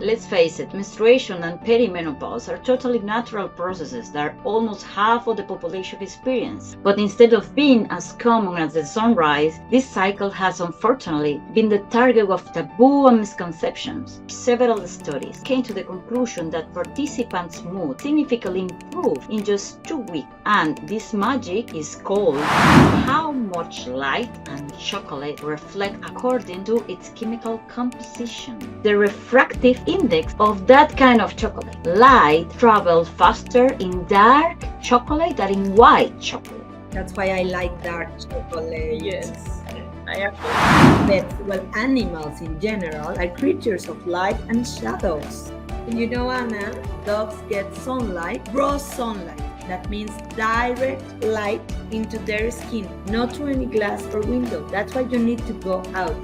Let's face it, menstruation and perimenopause are totally natural processes that almost half of the population experience. But instead of being as common as the sunrise, this cycle has unfortunately been the target of taboo and misconceptions. Several studies came to the conclusion that participants' mood significantly improved in just 2 weeks, and this magic is called how much light and chocolate reflect according to its chemical composition. The refractive index of that kind of chocolate. Light travels faster in dark chocolate than in white chocolate. That's why I like dark chocolate. Yes, I agree. Pets, well, animals in general are creatures of light and shadows. And you know, Anna, dogs get sunlight, raw sunlight. That means direct light into their skin, not through any glass or window. That's why you need to go out.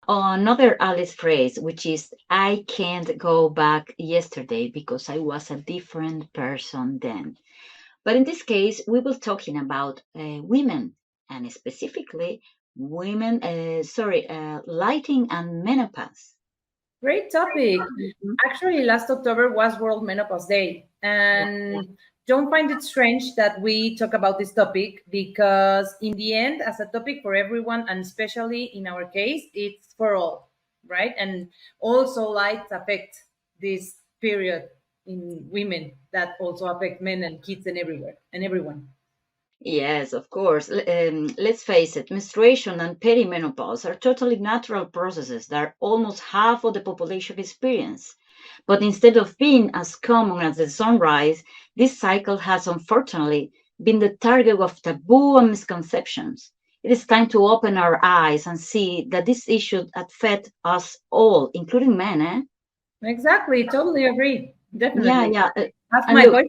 Another Alice phrase, which is, I can't go back yesterday because I was a different person then. But in this case, we will talking about women, and specifically women, lighting and menopause. Great topic. Actually, last October was World Menopause Day. And don't find it strange that we talk about this topic, because in the end, as a topic for everyone, and especially in our case, it's for all, right? And also lights affect this period in women that also affect men and kids and everywhere and everyone. Yes, of course. Let's face it, menstruation and perimenopause are totally natural processes that almost half of the population experience. But instead of being as common as the sunrise, this cycle has unfortunately been the target of taboo and misconceptions. It is time to open our eyes and see that this issue affects us all, including men, eh? Exactly. Totally agree. Definitely. Yeah. Ask And my look,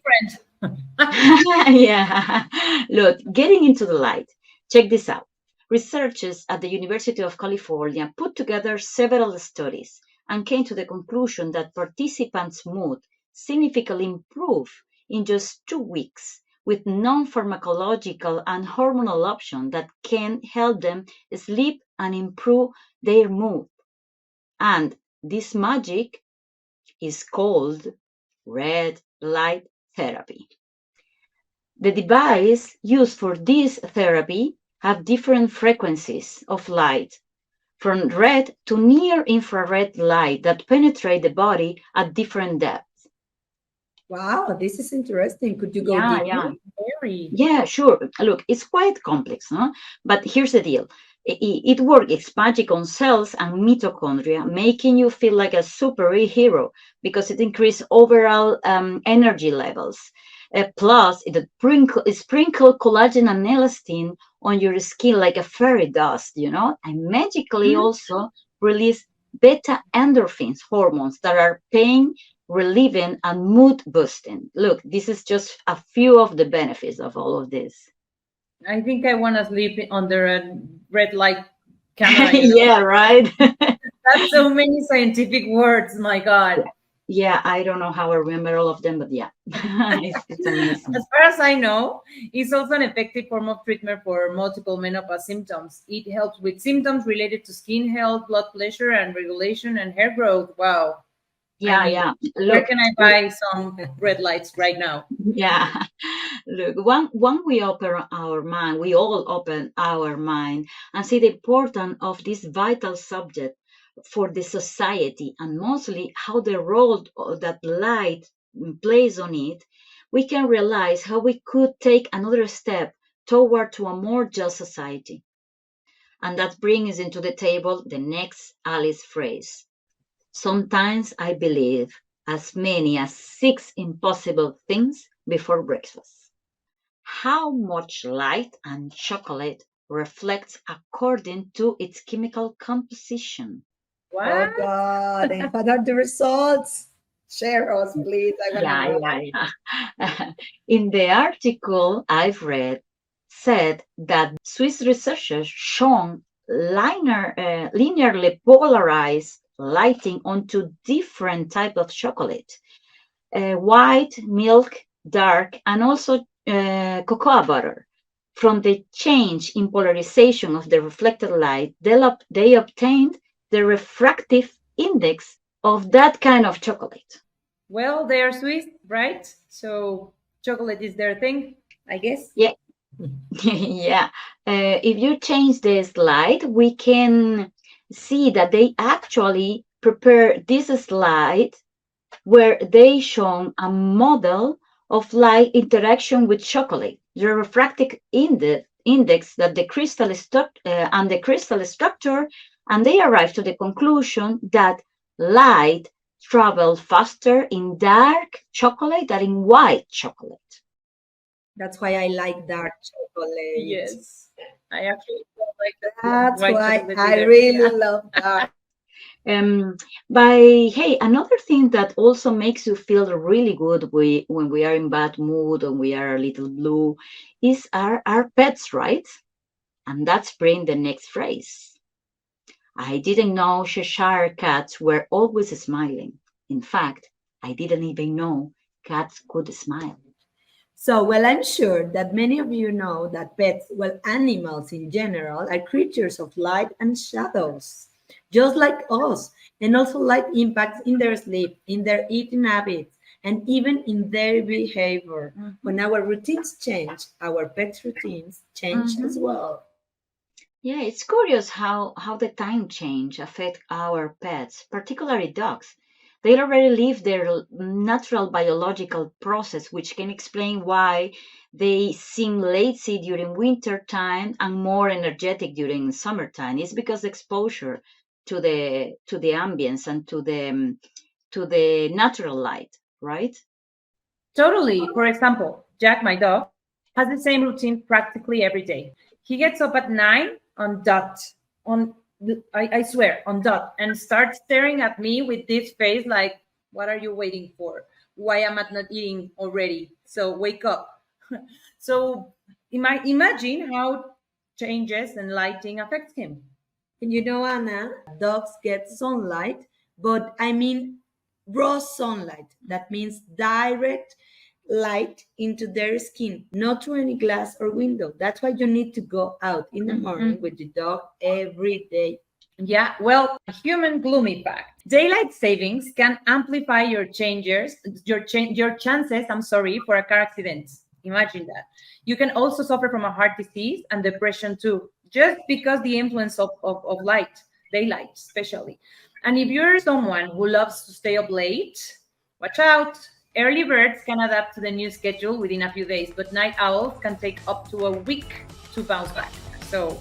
boyfriend. yeah. Look, getting into the light. Check this out. Researchers at the University of California put together several studies and came to the conclusion that participants' mood significantly improved in just 2 weeks with non-pharmacological and hormonal options that can help them sleep and improve their mood. And this magic is called red light therapy. The device used for this therapy have different frequencies of light, from red to near infrared light that penetrate the body at different depths. Wow, this is interesting. Could you go Yeah, deeper? yeah. Very. Yeah, sure. Look, it's quite complex, no? But here's the deal. It works its magic on cells and mitochondria, making you feel like a superhero because it increases overall energy levels. Plus, it sprinkle collagen and elastin on your skin like a fairy dust, and magically also release beta endorphins hormones that are pain relieving and mood boosting. Look, this is just a few of the benefits of all of this. I think I want to sleep under a red light camera. Yeah, right. That's so many scientific words. My God. Yeah, I don't know how I remember all of them, but yeah, it's amazing. As far as I know, it's also an effective form of treatment for multiple menopause symptoms. It helps with symptoms related to skin health, blood pressure and regulation, and hair growth. Wow. Yeah, I mean, yeah. where Look, can I buy some red lights right now? yeah. Look, when we open our mind, we all open our mind and see the importance of this vital subject for the society and mostly how the role that light plays on it, we can realize how we could take another step toward to a more just society. And that brings into the table the next Alice phrase. Sometimes I believe as many as 6 impossible things before breakfast. How much light and chocolate reflects according to its chemical composition? What? Oh God! And what are the results? Share us, please. I want to know. Yeah. In the article I've read, said that Swiss researchers shown linearly polarized lighting onto different type of chocolate, white, milk, dark, and also cocoa butter. From the change in polarization of the reflected light, they obtained the refractive index of that kind of chocolate. Well, they are Swiss, right? So chocolate is their thing, I guess. Yeah, yeah. If you change the slide, we can see that they actually prepare this slide where they show a model of light interaction with chocolate, the refractive index that the crystal and the crystal structure, and they arrive to the conclusion that light travels faster in dark chocolate than in white chocolate. That's why I like dark chocolate. Yes, I actually don't like the That's white why chocolate I either. really Yeah. love dark. Hey, another thing that also makes you feel really good when we are in bad mood and we are a little blue is our pets, right? And that's bring the next phrase. I didn't know Cheshire cats were always smiling. In fact, I didn't even know cats could smile. So, well, I'm sure that many of you know that pets, well, animals in general, are creatures of light and shadows, just like us, and also light impacts in their sleep, in their eating habits, and even in their behavior. When our routines change, our pets' routines change as well. Yeah, it's curious how the time change affect our pets, particularly dogs. They already live their natural biological process, which can explain why they seem lazy during winter time and more energetic during summertime. It's because exposure to the ambience and to the natural light, right? Totally. For example, Jack, my dog, has the same routine practically every day. He gets up at 9 on dot, I swear, on dot, and starts staring at me with this face like, what are you waiting for? Why am I not eating already? So wake up. So imagine how changes and lighting affect him. And you know, Anna, dogs get sunlight, but I mean raw sunlight. That means direct light into their skin, not through any glass or window. That's why you need to go out in the morning with your dog every day. Yeah, well, a human gloomy fact. Daylight savings can amplify your chances, for a car accident. Imagine that. You can also suffer from a heart disease and depression too, just because the influence of light, daylight especially. And if you're someone who loves to stay up late, watch out. Early birds can adapt to the new schedule within a few days, but night owls can take up to a week to bounce back. So